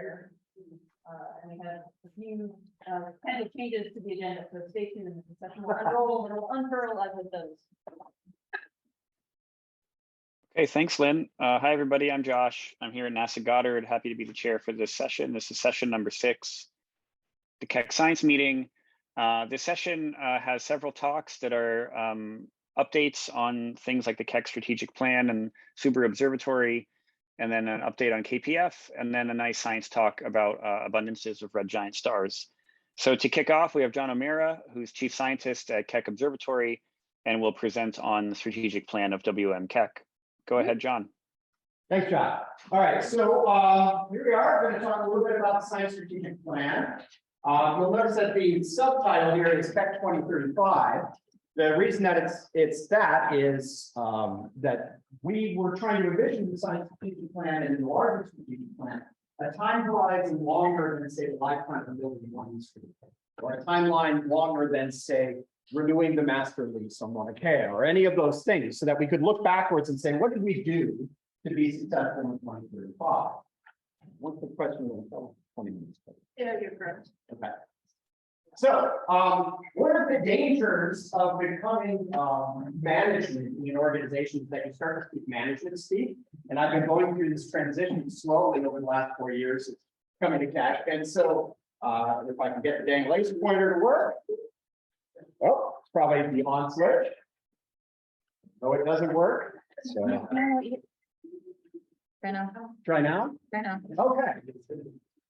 chair. And we have a few kind of changes to the agenda, so stay tuned in the session. We'll unfurl as it goes. Okay, thanks, Lynn. Hi, everybody. I'm Josh. I'm here at NASA Goddard. Happy to be the chair for this session. This is session number 6, the Keck Science Meeting. This session has several talks that are updates on things like the Keck Strategic Plan and Super Observatory, and then an update on KPF, and then a nice science talk about abundances of red giant stars. So to kick off, we have John O'Meara, who's Chief Scientist at Keck Observatory, and will present on the strategic plan of WM Keck. Go ahead, John. Thanks, John. All right, so here we are. We're going to talk a little bit about the Science Strategic Plan. You'll notice that the subtitle here is Keck 2035. The reason that it's that is that we were trying to envision the Science Strategic Plan and the larger strategic plan a time horizon longer than, say, the lifetime of building one industry, or a timeline longer than, say, renewing the master lease on Mauna Kea, or any of those things, so that we could look backwards and say, what did we do to be successful in 2035? What's the question? 20 minutes. Yeah, you're correct. Okay. So, one of the dangers of becoming management in an organization is that you start to speak management speak. And I've been going through this transition slowly over the last 4 years, it's coming to Keck. And so, if I can get the dang laser pointer to work. Oh, it's probably the on switch. No, it doesn't work. So, Try now. try now. Try now. Okay.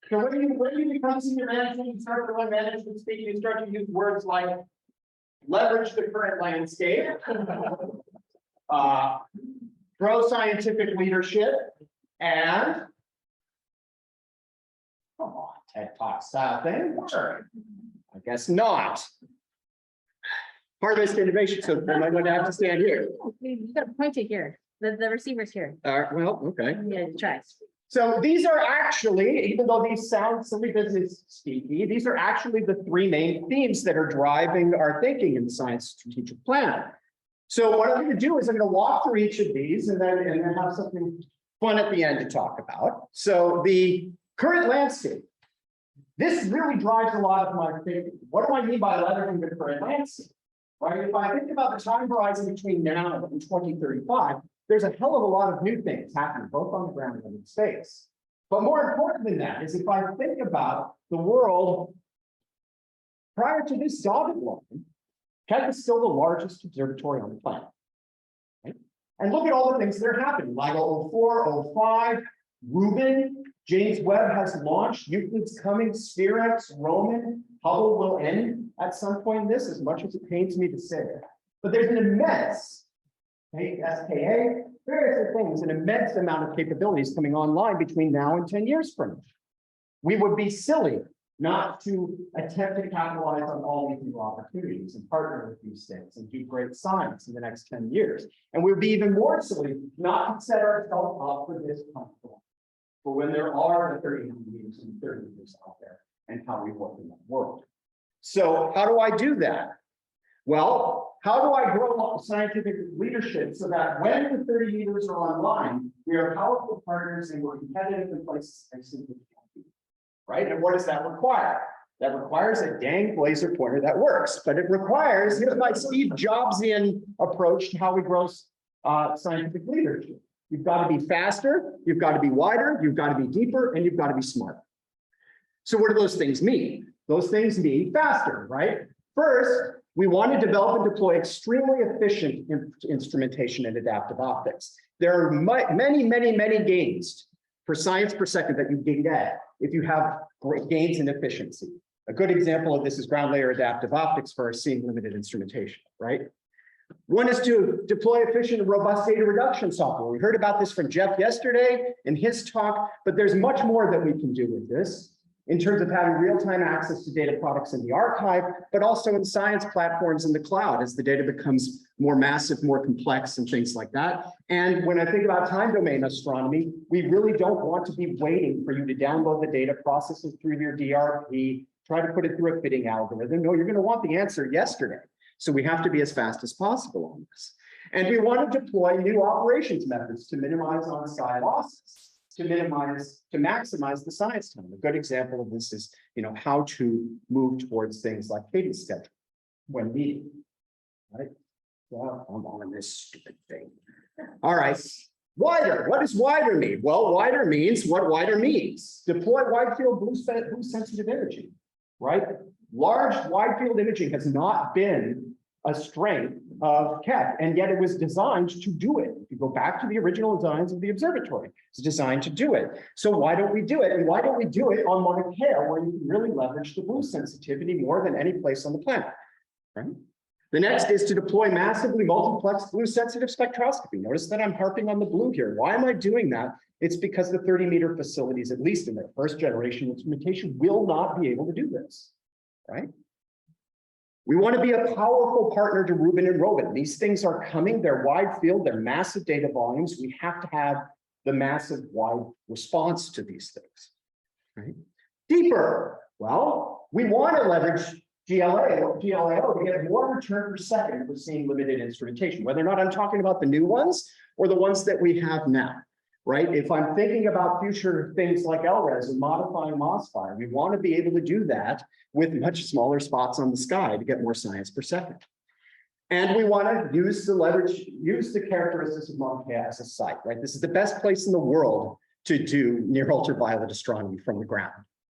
So when you become senior management, you start to learn management speak, you start to use words like leverage the current landscape, grow scientific leadership, and come on, TED Talk style thing. Sure. I guess not. Harvest innovation. So am I going to have to stand here? You got to point it here. The receiver's here. Well, okay. Yeah, try. So these are actually, even though these sound silly business speaky, these are actually the 3 main themes that are driving our thinking in the Science Strategic Plan. So what I'm going to do is I'm going to walk through each of these and then have something fun at the end to talk about. So the current landscape. This really drives a lot of my thinking. What do I mean by leveraging the current landscape? Right? If I think about the time horizon between now and 2035, there's a hell of a lot of new things happening, both on the ground and in space. But more important than that is if I think about the world prior to this dotted line, Keck is still the largest observatory on the planet. Right? And look at all the things that are happening. LIGO 04, 05, Rubin, James Webb has launched, Euclid's coming, Spherex, Roman, Hubble will end at some point in this, as much as it pains me to say it. But there's an immense SKA, various other things, an immense amount of capabilities coming online between now and 10 years from now. We would be silly not to attempt to capitalize on all these new opportunities and partner with these things and do great science in the next 10 years. And we would be even more silly not to set ourselves up for this platform, for when there are the 30 years and 30 years out there and how we work in that world. So how do I do that? Well, how do I grow scientific leadership so that when the 30 years are online, we are powerful partners and we're competitive in places I simply can't be, right? And what does that require? That requires a dang laser pointer that works, but it requires, here's my Steve Jobsian approach to how we grow scientific leadership. You've got to be faster, you've got to be wider, you've got to be deeper, and you've got to be smarter. So what do those things mean? Those things mean faster, right? First, we want to develop and deploy extremely efficient instrumentation and adaptive optics. There are many, many, many gains for science per second that you can get if you have great gains in efficiency. A good example of this is ground layer adaptive optics for our seeing limited instrumentation, right? One is to deploy efficient and robust data reduction software. We heard about this from Jeff yesterday in his talk, but there's much more that we can do with this in terms of having real-time access to data products in the archive, but also in science platforms in the cloud as the data becomes more massive, more complex, and things like that. And when I think about time domain astronomy, we really don't want to be waiting for you to download the data, process it through your DRP, try to put it through a fitting algorithm. No, you're going to want the answer yesterday. So we have to be as fast as possible on this. And we want to deploy new operations methods to minimize on-site losses. to maximize the science time. A good example of this is, how to move towards things like cadence schedule when needed, right? Well, I'm on this stupid thing. All right, wider. What does wider mean? Well, wider means what wider means. Deploy wide field boost sensitive imaging, right? Large wide field imaging has not been a strength of Keck, and yet it was designed to do it. If you go back to the original designs of the observatory, it's designed to do it. So why don't we do it? And why don't we do it on Mauna Kea, where you can really leverage the boost sensitivity more than any place on the planet, right? The next is to deploy massively multiplex blue sensitive spectroscopy. Notice that I'm harping on the blue here. Why am I doing that? It's because the 30-meter facilities, at least in their first generation instrumentation, will not be able to do this, right? We want to be a powerful partner to Rubin and Robin. These things are coming. They're wide field. They're massive data volumes. We have to have the massive wide response to these things, right? Deeper. Well, we want to leverage GLAO to get more return per second for seeing limited instrumentation, whether or not I'm talking about the new ones or the ones that we have now, right? If I'm thinking about future things like LRES and modifying MOSFire, we want to be able to do that with much smaller spots on the sky to get more science per second. And we want to use the characteristics of Mauna Kea as a site, right? This is the best place in the world to do near ultraviolet astronomy from the ground.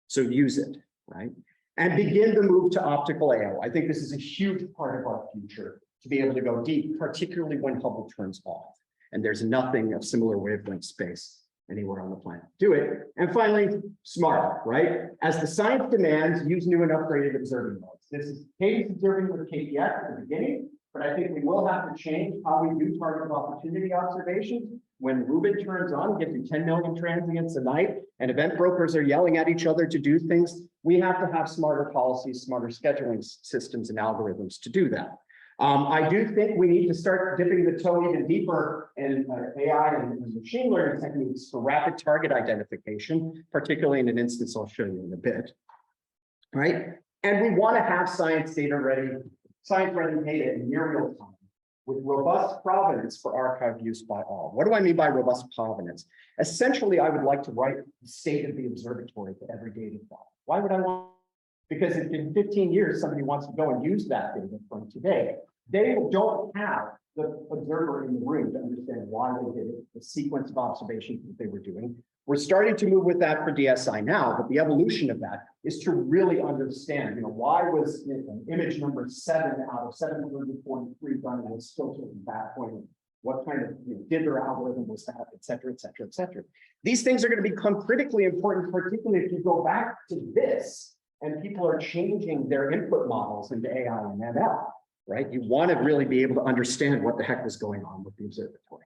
So use it, right? And begin the move to optical AO. I think this is a huge part of our future to be able to go deep, particularly when Hubble turns off. And there's nothing of similar wavelength space anywhere on the planet. Do it. And finally, smart, right? As the science demands, use new and upgraded observing modes. This is cadence observing with KPS at the beginning, but I think we will have to change how we do target opportunity observations. When Rubin turns on, gives you 10 million transients a night, and event brokers are yelling at each other to do things, we have to have smarter policies, smarter scheduling systems and algorithms to do that. I do think we need to start dipping the toe even deeper in AI and machine learning techniques for rapid target identification, particularly in an instance I'll show you in a bit, right? And we want to have science ready data in near real time with robust provenance for archive use by all. What do I mean by robust provenance? Essentially, I would like to write the state of the observatory to every data file. Why would I want? Because if in 15 years, somebody wants to go and use that data from today, they don't have the observer in the room to understand why they did it, the sequence of observations that they were doing. We're starting to move with that for DSI now, but the evolution of that is to really understand, why was image number 7 out of 743 done and it's still taking that point? What kind of dither algorithm was that, et cetera, et cetera, et cetera. These things are going to become critically important, particularly if you go back to this and people are changing their input models into AI and ML, right? You want to really be able to understand what the heck was going on with the observatory.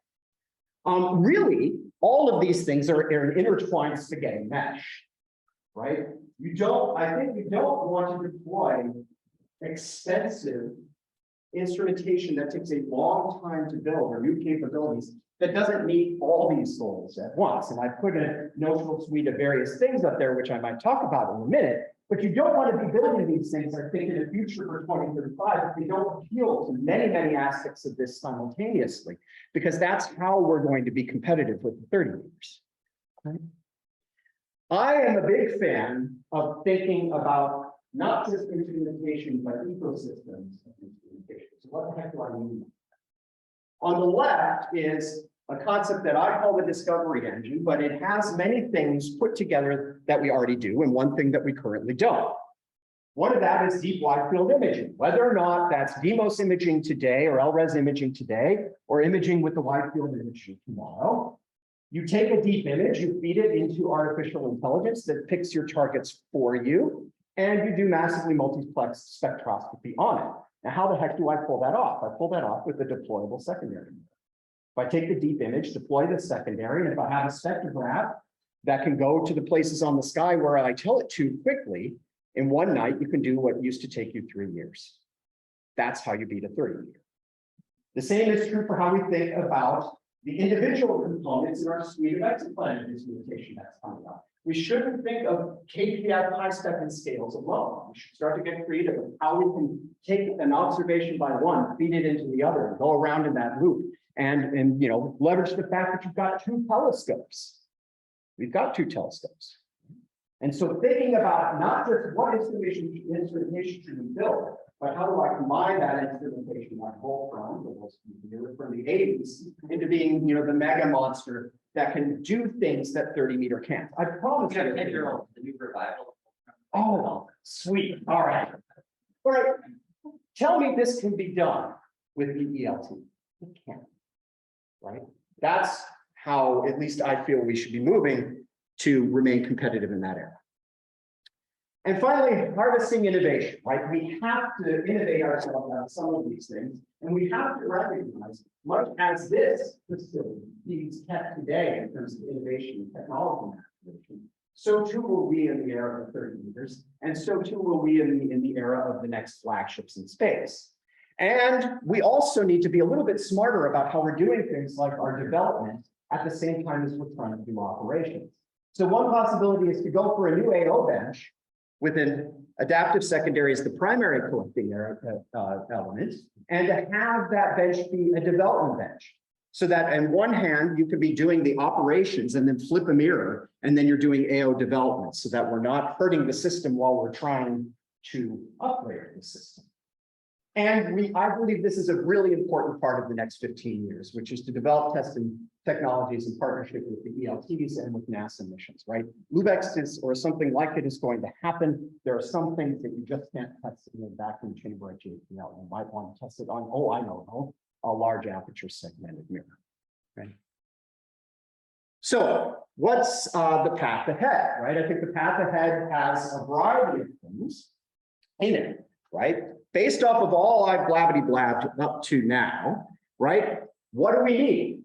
Really, all of these things are an intertwined spaghetti mesh, right? I think you don't want to deploy expensive instrumentation that takes a long time to build or new capabilities that doesn't meet all these goals at once. And I put a notable suite of various things up there, which I might talk about in a minute, but you don't want to be building these things or thinking the future for 2035 if they don't appeal to many, many aspects of this simultaneously, because that's how we're going to be competitive with the 30 meters. Right? I am a big fan of thinking about not just instrumentation, but ecosystems of instrumentation. So what the heck do I mean? On the left is a concept that I call the discovery engine, but it has many things put together that we already do, and one thing that we currently don't. One of that is deep wide field imaging. Whether or not that's DMOS imaging today or LRES imaging today, or imaging with the wide field imaging tomorrow, you take a deep image, you feed it into artificial intelligence that picks your targets for you, and you do massively multiplex spectroscopy on it. Now, how the heck do I pull that off? I pull that off with a deployable secondary. If I take the deep image, deploy the secondary, and if I have a spectrograph that can go to the places on the sky where I tell it to quickly, in one night, you can do what used to take you 3 years. That's how you beat a 30 meter. The same is true for how we think about the individual components in our suite of exoplanet instrumentation that's coming up. We shouldn't think of KPI high step scales alone. We should start to get creative with how we can take an observation by one, feed it into the other, and go around in that loop. And leverage the fact that you've got 2 telescopes. We've got 2 telescopes. And so thinking about not just what instrumentation should we build, but how do I combine that instrumentation like Voltron, from the 80s, into being, the mega monster that can do things that 30-meter can't. I promise you. The new revival. Oh, sweet. All right. All right. Tell me this can be done with the ELT. It can't. Right? That's how, at least I feel we should be moving to remain competitive in that area. And finally, harvesting innovation, right? We have to innovate ourselves out of some of these things, and we have to recognize, much as this facility needs kept today in terms of innovation and technology activation, so too will we in the era of 30 meters, and so too will we in the era of the next flagships in space. And we also need to be a little bit smarter about how we're doing things like our development at the same time as we're trying to do operations. So one possibility is to go for a new AO bench with an adaptive secondary as the primary collecting element, and to have that bench be a development bench. So that on one hand, you could be doing the operations and then flip a mirror, and then you're doing AO development so that we're not hurting the system while we're trying to upgrade the system. And I believe this is a really important part of the next 15 years, which is to develop testing technologies in partnership with the ELTs and with NASA missions, right? LUBEX is, or something like it is going to happen. There are some things that you just can't test in the vacuum chamber at JPL. You might want to test it on, a large aperture segmented mirror, right? So what's the path ahead, right? I think the path ahead has a variety of things in it, right? Based off of all I've blabbed up to now, right? What do we need?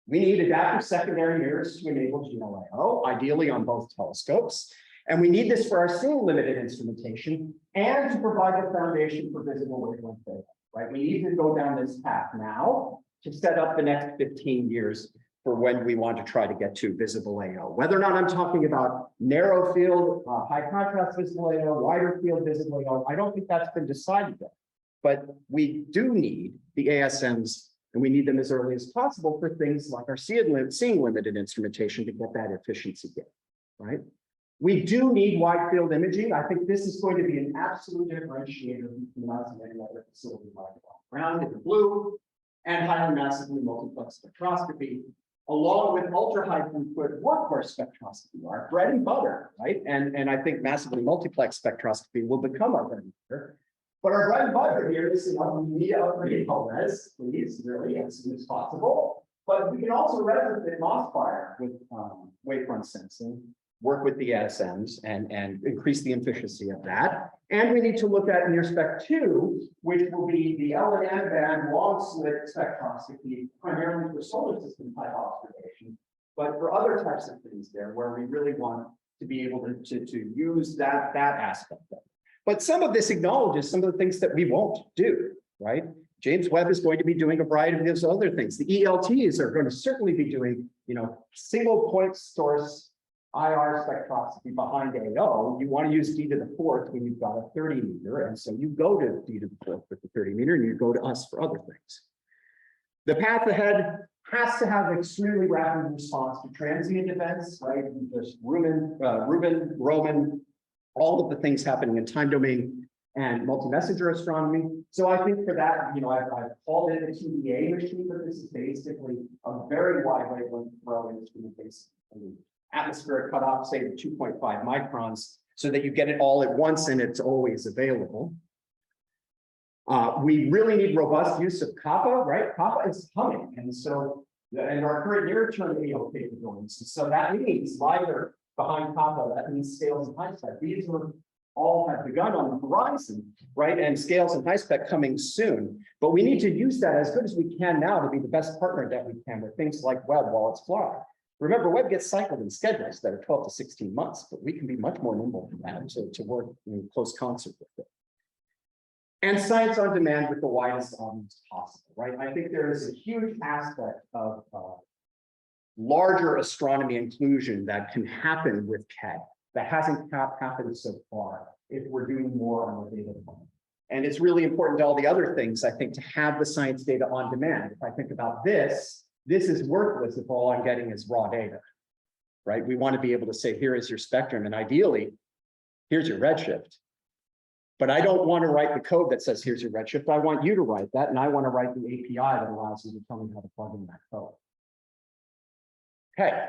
We need adaptive secondary mirrors to enable GLAO, ideally on both telescopes. And we need this for our single limited instrumentation and to provide the foundation for visible wavelength data, right? We need to go down this path now to set up the next 15 years for when we want to try to get to visible AO. Whether or not I'm talking about narrow field, high contrast visible AO, wider field visible AO, I don't think that's been decided yet. But we do need the ASMs, and we need them as early as possible for things like our seeing limited instrumentation to get that efficiency gain, right? We do need wide field imaging. I think this is going to be an absolute differentiator between us and any other facility like ground in the blue and highly massively multiplex spectroscopy, along with ultra-high throughput workhorse spectroscopy, our bread and butter, right? And I think massively multiplex spectroscopy will become our bread and butter. But our bread and butter here is, we need to upgrade res, please, really, as soon as possible. But we can also retrofit MOSFire with wavefront sensing, work with the ASMs and increase the efficiency of that. And we need to look at near spec 2, which will be the L&M band long slit spectroscopy, primarily for solar system type observation, but for other types of things there where we really want to be able to use that aspect of it. But some of this acknowledges some of the things that we won't do, right? James Webb is going to be doing a variety of those other things. The ELTs are going to certainly be doing, single point source IR spectroscopy behind AO. You want to use D to the 4th when you've got a 30 meter. And so you go to D to the 4th with the 30 meter and you go to us for other things. The path ahead has to have extremely rapid response to transient events, right? Just Rubin, Roman, all of the things happening in time domain and multi-messenger astronomy. So I think for that, I've called it a TDA machine, but this is basically a very wide wavelength throw instrument basically. Atmospheric cutoff, say to 2.5 microns, so that you get it all at once and it's always available. We really need robust use of CAPA, right? CAPA is coming, and so and our current near-term AO capabilities. So that means LiDAR behind CAPA, that means scales and high spec. These are all have begun on the horizon, right? And scales and high spec coming soon. But we need to use that as good as we can now to be the best partner that we can with things like Webb while it's flying. Remember, Webb gets cycled in schedules that are 12 to 16 months, but we can be much more nimble than that to work in close concert with it. And science on demand with the widest audience possible, right? I think there is a huge aspect of larger astronomy inclusion that can happen with Keck that hasn't happened so far if we're doing more on the data front. And it's really important to all the other things, I think, to have the science data on demand. If I think about this is worthless if all I'm getting is raw data, right? We want to be able to say, here is your spectrum, and ideally, here's your redshift. But I don't want to write the code that says, here's your redshift. I want you to write that, and I want to write the API that allows you to tell me how to plug in that code. Okay.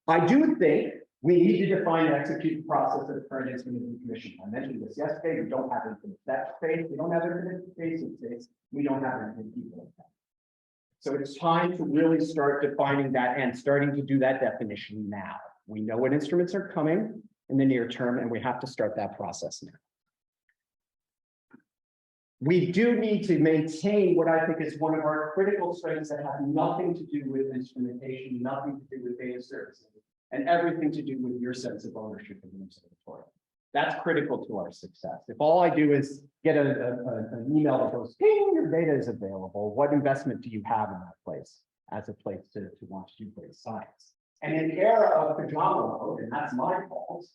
I do think we need to define and execute the process of the current instrument decommissioning. I mentioned this yesterday. We don't have infinite depth space. We don't have infinite spacing space. We don't have infinite people. So it's time to really start defining that and starting to do that definition now. We know what instruments are coming in the near term, and we have to start that process now. We do need to maintain what I think is one of our critical strengths that have nothing to do with instrumentation, nothing to do with data services, and everything to do with your sense of ownership of the observatory. That's critical to our success. If all I do is get an email that goes, hey, your data is available, what investment do you have in that place as a place to want to do great science? And in the era of pajama mode, and that's my fault,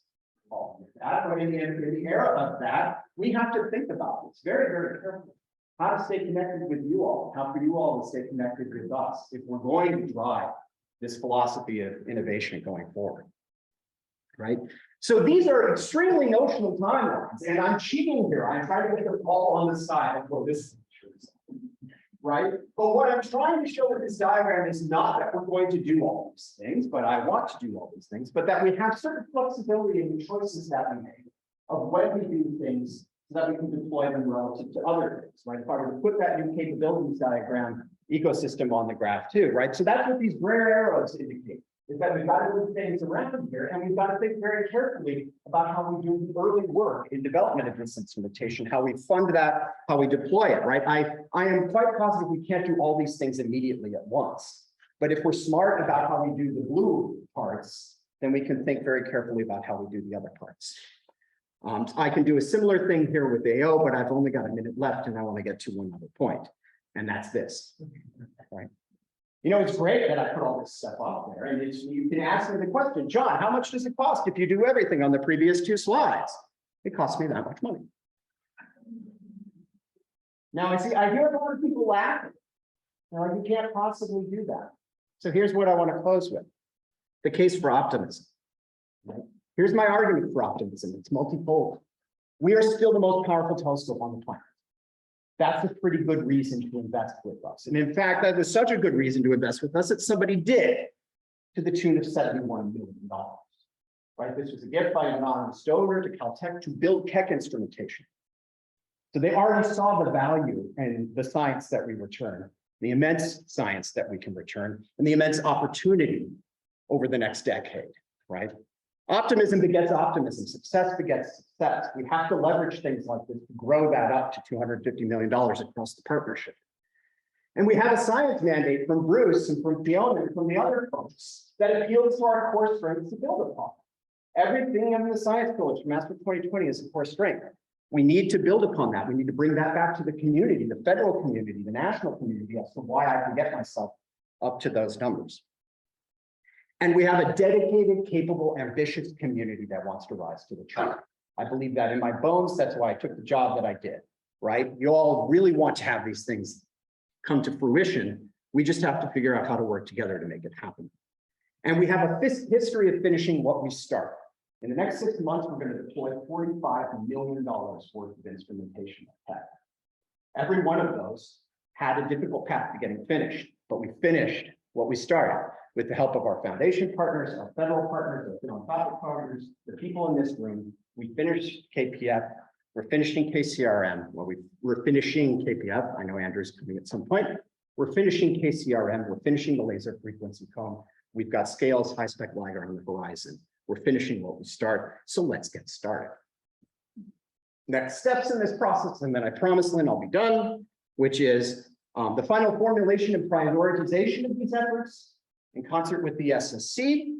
but in the era of that, we have to think about this very, very carefully. How to stay connected with you all, how for you all to stay connected with us if we're going to drive this philosophy of innovation going forward, right? So these are extremely notional timelines, and I'm cheating here. I'm trying to get them all on the side. Well, this is true, right? But what I'm trying to show with this diagram is not that we're going to do all these things, but I want to do all these things, but that we have certain flexibility in the choices that we make of when we do things so that we can deploy them relative to other things, right? If I were to put that new capabilities diagram ecosystem on the graph too, right? So that's what these gray arrows indicate, is that we've got to move things around here, and we've got to think very carefully about how we do the early work in development of this instrumentation, how we fund that, how we deploy it, right? I am quite positive we can't do all these things immediately at once. But if we're smart about how we do the blue parts, then we can think very carefully about how we do the other parts. I can do a similar thing here with AO, but I've only got a minute left, and I want to get to one other point, and that's this, right? You know, it's great that I put all this stuff up there, and you can ask me the question, John, how much does it cost if you do everything on the previous two slides? It costs me that much money. Now, I hear a lot of people laughing. Now, you can't possibly do that. So here's what I want to close with. The case for optimism. Right? Here's my argument for optimism. It's multifold. We are still the most powerful telescope on the planet. That's a pretty good reason to invest with us. And in fact, that was such a good reason to invest with us that somebody did to the tune of $71 million. Right? This was a gift by an anonymous donor to Caltech to build Keck instrumentation. So they already saw the value in the science that we return, the immense science that we can return, and the immense opportunity over the next decade, right? Optimism begets optimism, success begets success. We have to leverage things like this to grow that up to $250 million across the partnership. And we have a science mandate from Bruce and from Fiona and from the other folks that appeals to our core strengths to build upon. Everything in the Science Village from Master 2020 is a core strength. We need to build upon that. We need to bring that back to the community, the federal community, the national community, as to why I can get myself up to those numbers. And we have a dedicated, capable, ambitious community that wants to rise to the challenge. I believe that in my bones. That's why I took the job that I did, right? You all really want to have these things come to fruition. We just have to figure out how to work together to make it happen. And we have a history of finishing what we start. In the next 6 months, we're going to deploy $45 million worth of instrumentation at Keck. Every one of those had a difficult path to getting finished, but we finished what we started. With the help of our foundation partners, our federal partners, our philanthropic partners, the people in this room, we finished KPF, we're finishing KCRM. Well, we're finishing KPF. I know Andrew's coming at some point. We're finishing KCRM, we're finishing the laser frequency comb. We've got scales, high spec LiGAR on the horizon. We're finishing what we start, so let's get started. Next steps in this process, and then I promise, Lynn, I'll be done, which is the final formulation and prioritization of these efforts in concert with the SSC,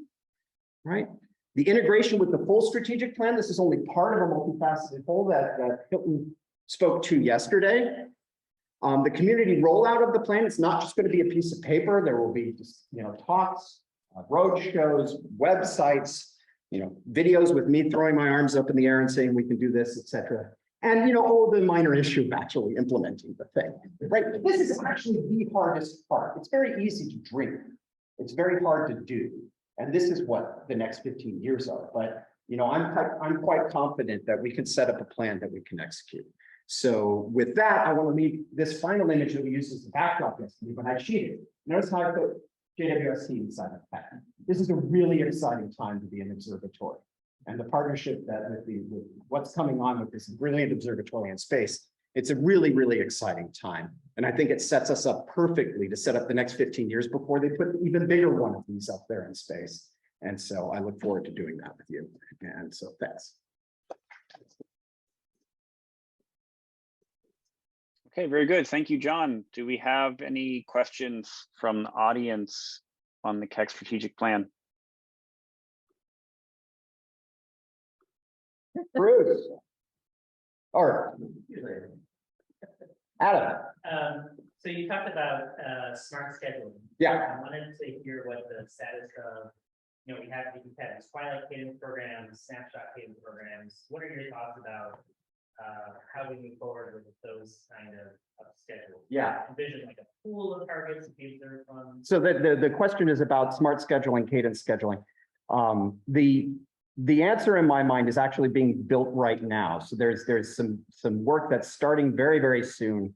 right? The integration with the full strategic plan. This is only part of a multifaceted whole that Hilton spoke to yesterday. The community rollout of the plan, it's not just going to be a piece of paper. There will be talks, road shows, websites, videos with me throwing my arms up in the air and saying we can do this, etc. And all the minor issue of actually implementing the thing, right? This is actually the hardest part. It's very easy to dream. It's very hard to do. And this is what the next 15 years are. But, you know, I'm quite confident that we can set up a plan that we can execute. So with that, I want to leave this final image that we used as the backdrop yesterday, but I cheated. Notice how I put JWST inside of that. This is a really exciting time to be an observatory. And the partnership that with what's coming on with this brilliant observatory in space, it's a really, really exciting time. And I think it sets us up perfectly to set up the next 15 years before they put an even bigger one of these up there in space. And so I look forward to doing that with you. And so thanks. Okay, very good. Thank you, John. Do we have any questions from the audience on the Keck strategic plan? Bruce. Or Adam. So you talked about smart scheduling. Yeah. I wanted to hear what the status of, you know, we've had these twilight cadence programs, snapshot cadence programs. What are your thoughts about how we move forward with those kind of schedules? Yeah. Envision like a pool of targets to be observed from. So the question is about smart scheduling, cadence scheduling. The answer in my mind is actually being built right now. So there's some work that's starting very, very soon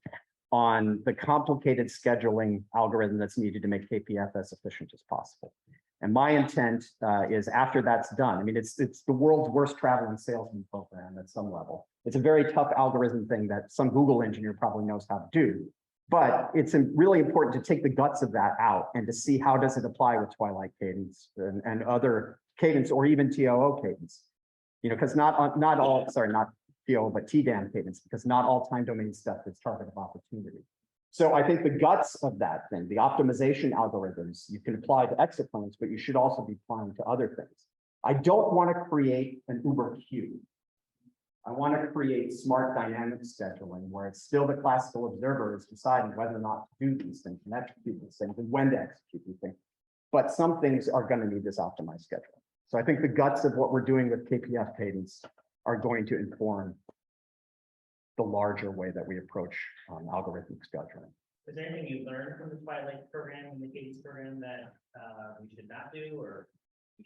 on the complicated scheduling algorithm that's needed to make KPF as efficient as possible. And my intent is after that's done, I mean, it's the world's worst traveling salesman program at some level. It's a very tough algorithm thing that some Google engineer probably knows how to do. But it's really important to take the guts of that out and to see how does it apply with twilight cadence and other cadence or even TOO cadence. You know, because not all, sorry, not TOO, but TDAM cadence, because not all time domain stuff is target of opportunity. So I think the guts of that thing, the optimization algorithms, you can apply to exoplanes, but you should also be applying to other things. I don't want to create an Uber queue. I want to create smart dynamic scheduling where it's still the classical observer is deciding whether or not to do these things and execute these things and when to execute these things. But some things are going to need this optimized scheduling. So I think the guts of what we're doing with KPF cadence are going to inform the larger way that we approach algorithmic scheduling. Is there anything you learned from the twilight program and the cadence program that we should not do, or?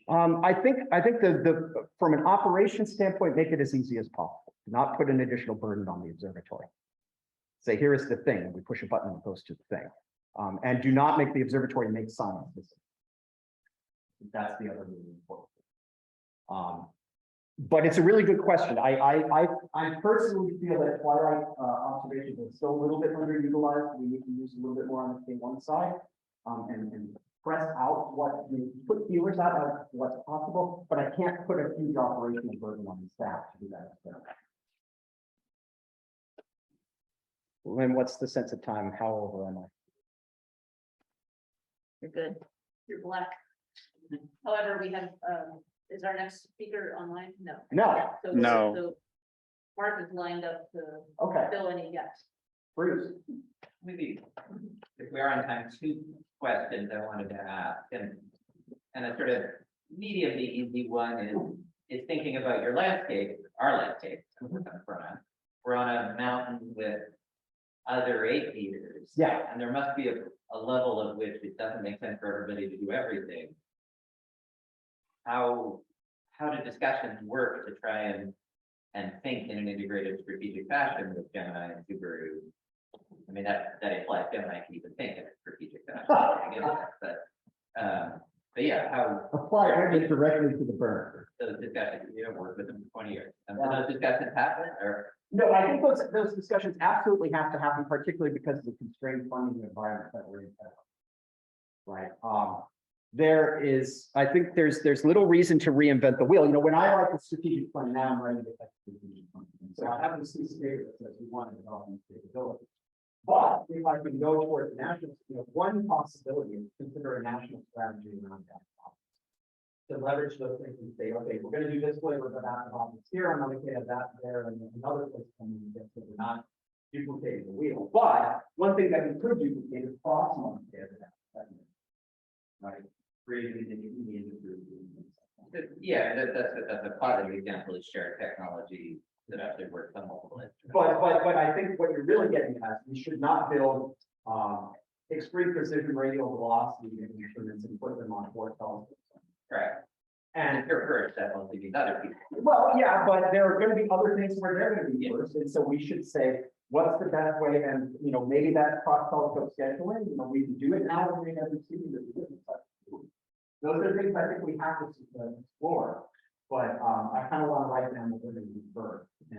I think the from an operations standpoint, make it as easy as possible. Not put an additional burden on the observatory. Say, here is the thing, and we push a button and it goes to the thing. And do not make the observatory make science. That's the other really important thing. But it's a really good question. I personally feel that twilight observations are still a little bit underutilized. We need to use a little bit more on the K1 side and press out what we put feelers out of what's possible, but I can't put a huge operational burden on the staff to do that. Lynn, what's the sense of time? How over am I? You're good. You're black. However, we have, is our next speaker online? No. No. So- No. So Mark is lined up to Okay, fill any gaps. Bruce. Maybe if we are on time, two questions I wanted to ask, and a sort of mediumly easy one is thinking about your landscape, our landscape. We're on a mountain with other aviators. Yeah. And there must be a level at which it doesn't make sense for everybody to do everything. How do discussions work to try and think in an integrated strategic fashion with Gemini and Subaru? I mean, that implies Gemini can even think in a strategic fashion. But yeah, how Apply everything directly to the burn. those discussions, you know, work with them for 20 years. And those discussions happen, or? No, I think those discussions absolutely have to happen, particularly because of the constrained funding environment that we're in. Right. I think there's little reason to reinvent the wheel. You know, when I write the strategic plan now, I'm writing the strategic plan. So I have this piece of paper that says we want to develop these capabilities. But if I can go towards national, you know, one possibility is consider a national strategy around that. To leverage those things and say, okay, we're going to do this way, we're going to have office here, I'm going to have that there, and another place coming in, so we're not duplicating the wheel. But one thing that we could duplicate is cross-month data. Right. Creating an industry. Yeah, that's a positive example of shared technology that actually works on multiple instruments. But I think what you're really getting at, we should not build a extreme precision radial velocity instruments and put them on board telescopes. Right. And And you're first, that mostly means other people. well, yeah, but there are gonna be other things where they're gonna be first, and so we should say, what's the best way, and, maybe that's cross telescope scheduling, we can do it now, and we haven't seen it. Those are things I think we have to explore, but, I kind of want to write down what we're gonna do first, and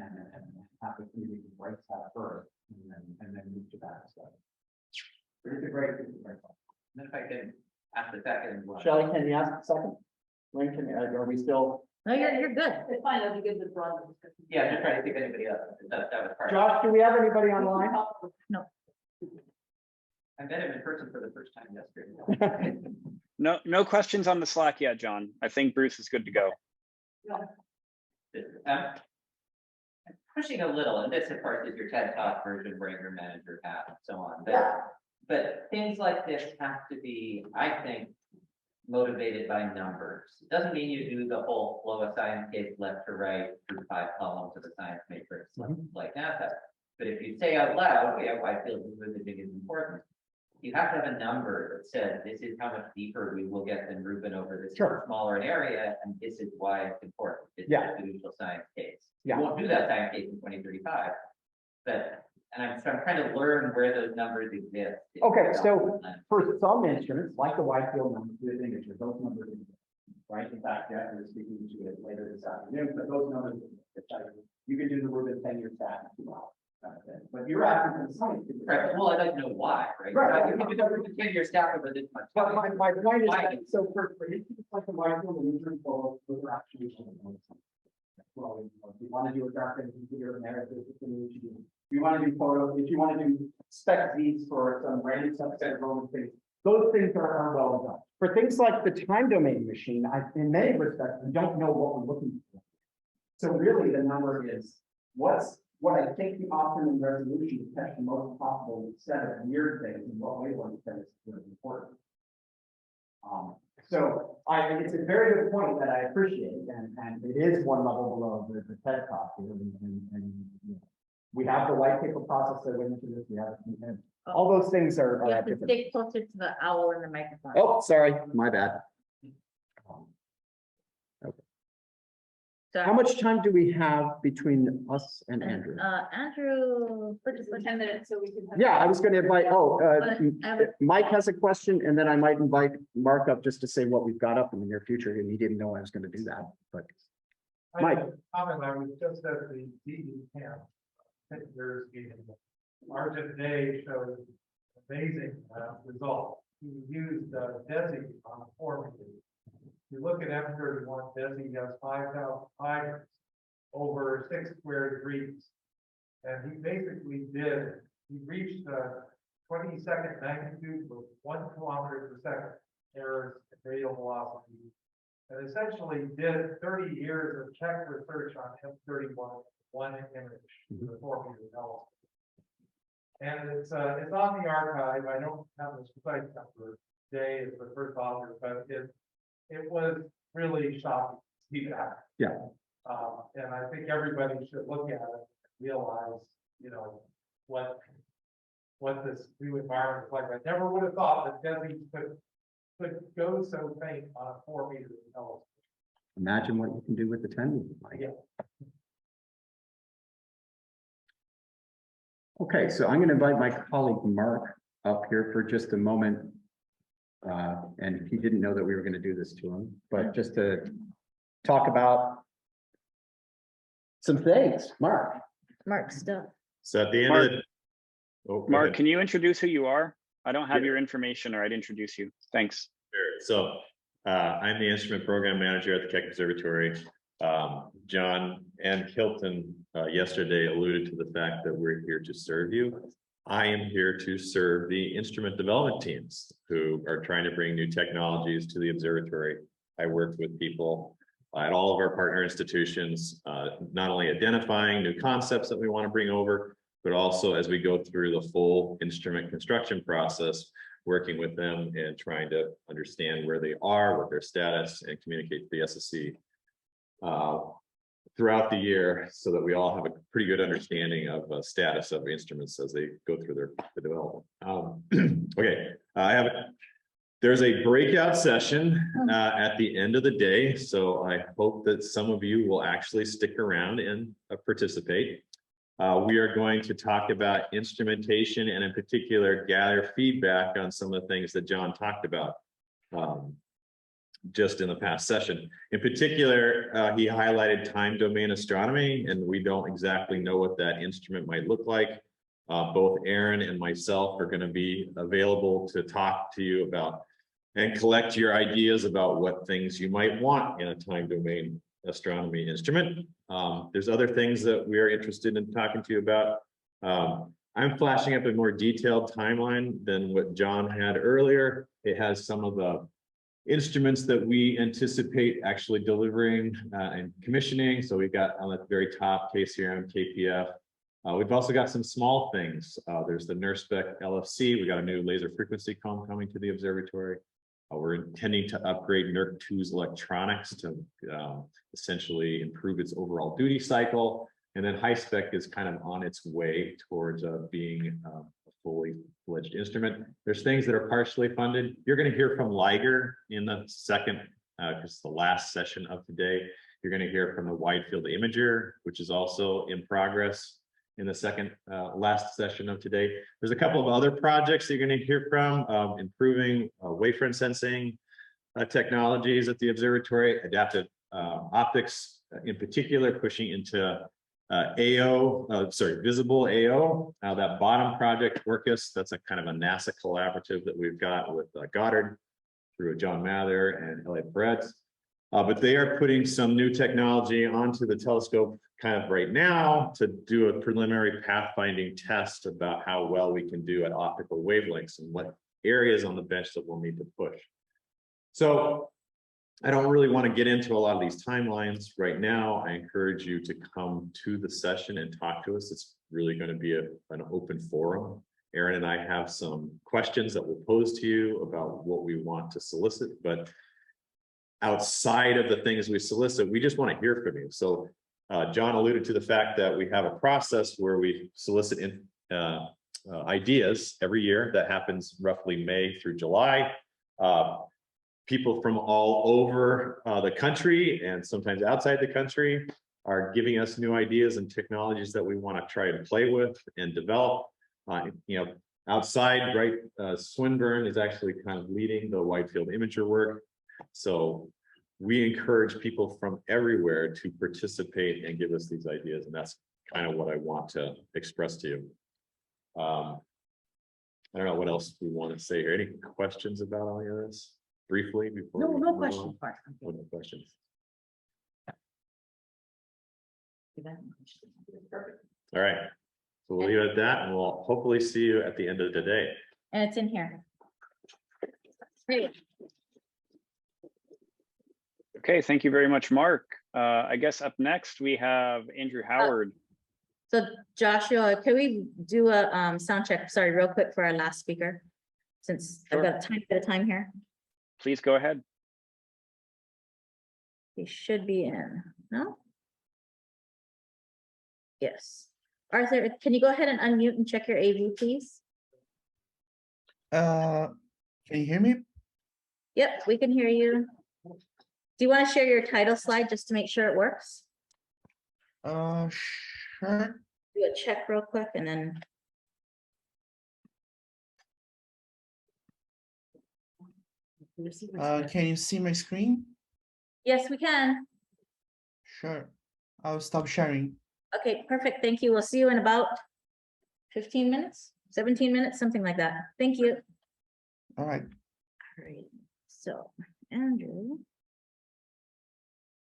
have the community break that first, and then move to that stuff. It's a great. And if I can ask the second one. Shelley, can you ask a second? When are we still? No, you're good. It's fine, that'll be good with broad discussion. Yeah, just trying to see if anybody else, that was part of it. Josh, do we have anybody online? I met him in person for the first time yesterday. No questions on the Slack yet, John. I think Bruce is good to go. I'm pushing a little, and this of course is your TED Talk version where your manager hat and so on, but things like this have to be, I think, motivated by numbers. It doesn't mean you do the whole flow of science case left to right through 5 columns of the science matrix like NASA. But if you say out loud, yeah, why field imaging is important, you have to have a number that says this is how much deeper we will get than Rubin over this smaller an area, and this is why it's important. It's a fiducial science case. Yeah. You won't do that science case in 2035, but I'm trying to learn where those numbers exist. Okay, so for some instruments, like the wide field numbers with images, those numbers exist, right? In fact, Jeff is speaking to it later this afternoon, but those numbers, you can do the Rubin 10-year stat in 2 hours. But you're asking for science. Right, well, I'd like to know why, right? Right. You can do the Rubin 10-year stat over this much. But my point is Why? that, so for instance, like the wide field and images, those are actually. Well, if you want to do a graph and configure an area, if you want to do photos, if you want to do spec Z's for some random subset of Roman things, those things are well done. For things like the time domain machine, in many respects, we don't know what we're looking for. So really the number is what I think the optimum resolution to catch the most possible set of weird things and what wavelength is really important. So it's a very good point that I appreciate, and it is one level below the TED Talk here, and we have the white paper process that went into this. We have and all those things are You have to different. stay closer to the owl and the microphone. Oh, sorry, my bad. So, How much time do we have between us and Andrew? Andrew, Just for 10 minutes, so we can. have- Yeah, I was going to invite, I have a- Mike has a question, and then I might invite Mark up just to say what we've got up in the near future, and he didn't know I was going to do that, but. Mike. I was just at the DE camp. There's Argent Day showed amazing results. He used DESI on a 4 meter. If you look at M31, DESI has 5,000 fibers over 6 square degrees. And he basically he reached 20-second magnitude with 1 kilometer per second errors in radial velocity. And essentially did 30 years of Keck research on M31, one image, the 4 meter telescope. And it's on the archive. I don't have the precise number. Day is the first author, but it was really shocking to see that. Yeah. And I think everybody should look at it and realize, what this new environment is like. I never would have thought that DESI could go so faint on a 4 meter telescope. Imagine what you can do with the 10 meter, Mike. Yeah. Okay, so I'm going to invite my colleague Mark up here for just a moment. And he didn't know that we were going to do this to him, but just to talk about some things. Mark. Mark stuff. So at the end Mark, of the. Oh, go Mark, ahead. can you introduce who you are? I don't have Yeah. your information, or I'd introduce you. Thanks. Sure. So I'm the instrument program manager at the Keck Observatory. John and Hilton yesterday alluded to the fact that we're here to serve you. I am here to serve the instrument development teams who are trying to bring new technologies to the observatory. I work with people at all of our partner institutions, not only identifying new concepts that we want to bring over, but also as we go through the full instrument construction process, working with them and trying to understand where they are, what their status, and communicate to the SSC. throughout the year so that we all have a pretty good understanding of status of instruments as they go through their development. Okay, there's a breakout session at the end of the day, so I hope that some of you will actually stick around and participate. We are going to talk about instrumentation and in particular gather feedback on some of the things that John talked about just in the past session. In particular, he highlighted time domain astronomy, and we don't exactly know what that instrument might look like. Both Aaron and myself are going to be available to talk to you about and collect your ideas about what things you might want in a time domain astronomy instrument. There's other things that we are interested in talking to you about. I'm flashing up a more detailed timeline than what John had earlier. It has some of the instruments that we anticipate actually delivering and commissioning. So we've got on the very top KCRM, KPF. We've also got some small things. There's the NIRSpec LFC. We got a new laser frequency comb coming to the observatory. We're intending to upgrade NERC2's electronics to essentially improve its overall duty cycle. And then HiSpec is kind of on its way towards being a fully fledged instrument. There's things that are partially funded. You're going to hear from Liger in the second, because the last session of today. You're going to hear from the wide field imager, which is also in progress in the second last session of today. There's a couple of other projects that you're going to hear from, improving wavefront sensing technologies at the observatory, adaptive optics in particular, pushing into visible AO. That bottom project, Orcus, that's a kind of a NASA collaborative that we've got with Goddard through John Mather and Elliot Brett. But they are putting some new technology onto the telescope kind of right now to do a preliminary pathfinding test about how well we can do at optical wavelengths and what areas on the bench that we'll need to push. So I don't really want to get into a lot of these timelines right now. I encourage you to come to the session and talk to us. It's really going to be an open forum. Aaron and I have some questions that we'll pose to you about what we want to solicit, but outside of the things we solicit, we just want to hear from you. So John alluded to the fact that we have a process where we solicit ideas every year that happens roughly May through July. People from all over the country and sometimes outside the country are giving us new ideas and technologies that we want to try to play with and develop. Outside, right, Swinburne is actually kind of leading the wide field imager work. So we encourage people from everywhere to participate and give us these ideas. And that's kind of what I want to express to you. I don't know what else we want to say here. Any questions about all of this briefly before? No questions. No questions. All right. So we'll leave it at that and we'll hopefully see you at the end of the day. And it's in here. Great. Okay, thank you very much, Mark. I guess up next we have Andrew Howard. So Joshua, can we do a sound check? Sorry, real quick for our last speaker, since Sure. I've got a tiny bit of time here. Please go ahead. He should be in. No? Yes. Arthur, can you go ahead and unmute and check your AV, please? Can you hear me? Yep, we can hear you. Do you want to share your title slide just to make sure it works? Sure. Do a check real quick and then. Can you see my screen? Yes, we can. Sure. I'll stop sharing. Okay, perfect. Thank you. We'll see you in about 15 minutes, 17 minutes, something like that. Thank you. All right. All right. So, Andrew,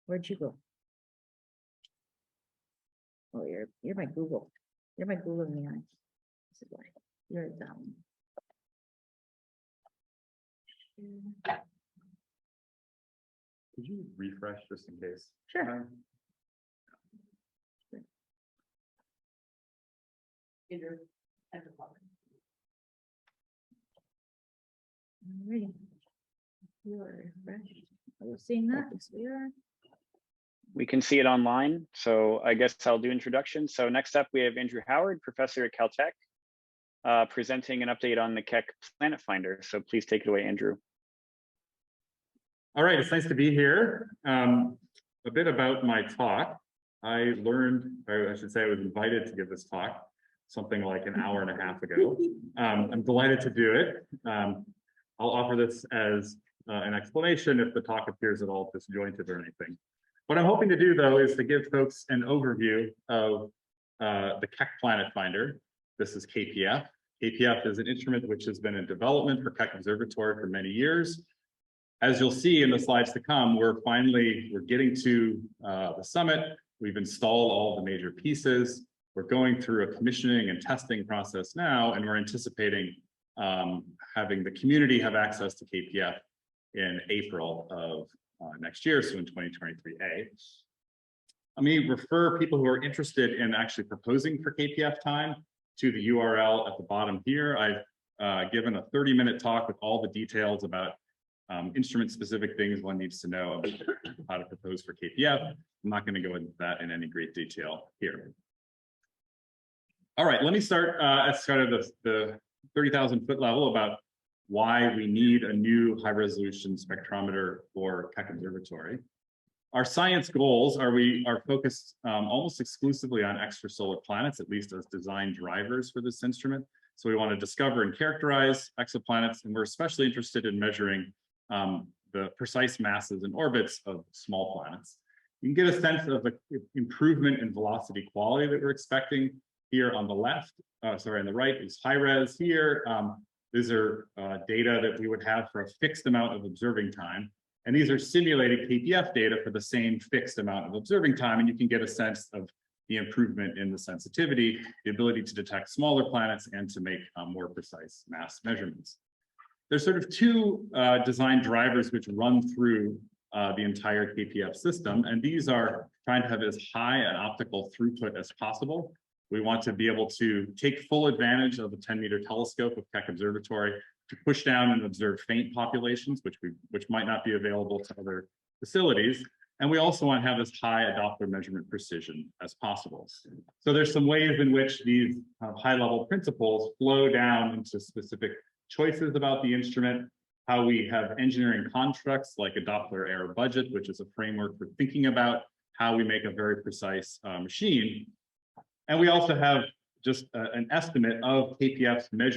where'd you go? Oh, you're my Google. You're my Google in the eye. This is why you're down. Could you refresh just in case? Sure. Alrighty. You are refreshed. Are you seeing that? Yes, we are. We can see it online, so I guess I'll do introductions. So next up, we have Andrew Howard, professor at Caltech, presenting an update on the Keck Planet Finder. So please take it away, Andrew. All right, it's nice to be here. A bit about my talk. I learned, or I should say I was invited to give this talk something like an hour and a half ago. I'm delighted to do it. I'll offer this as an explanation if the talk appears at all disjointed or anything. What I'm hoping to do, though, is to give folks an overview of the Keck Planet Finder. This is KPF. KPF is an instrument which has been in development for Keck Observatory for many years. As you'll see in the slides to come, we're getting to the summit. We've installed all the major pieces. We're going through a commissioning and testing process now, and we're anticipating having the community have access to KPF in April of next year, so in 2023A. Let me refer people who are interested in actually proposing for KPF time to the URL at the bottom here. I've given a 30-minute talk with all the details about instrument-specific things one needs to know about how to propose for KPF. I'm not going to go into that in any great detail here. All right, let me start at sort of the 30,000-foot level about why we need a new high-resolution spectrometer for Keck Observatory. Our science goals are focused almost exclusively on extrasolar planets, at least as design drivers for this instrument. So we want to discover and characterize exoplanets, and we're especially interested in measuring the precise masses and orbits of small planets. You can get a sense of the improvement in velocity quality that we're expecting here on the left. On the right is high res here. These are data that we would have for a fixed amount of observing time. And these are simulated KPF data for the same fixed amount of observing time. And you can get a sense of the improvement in the sensitivity, the ability to detect smaller planets, and to make more precise mass measurements. There's sort of two design drivers which run through the entire KPF system. And these are trying to have as high an optical throughput as possible. We want to be able to take full advantage of the 10-meter telescope of Keck Observatory to push down and observe faint populations, which might not be available to other facilities. And we also want to have as high a Doppler measurement precision as possible. So there's some ways in which these high-level principles flow down into specific choices about the instrument, how we have engineering constructs like a Doppler error budget, which is a framework for thinking about how we make a very precise machine. And we also have just an estimate of KPF's measurement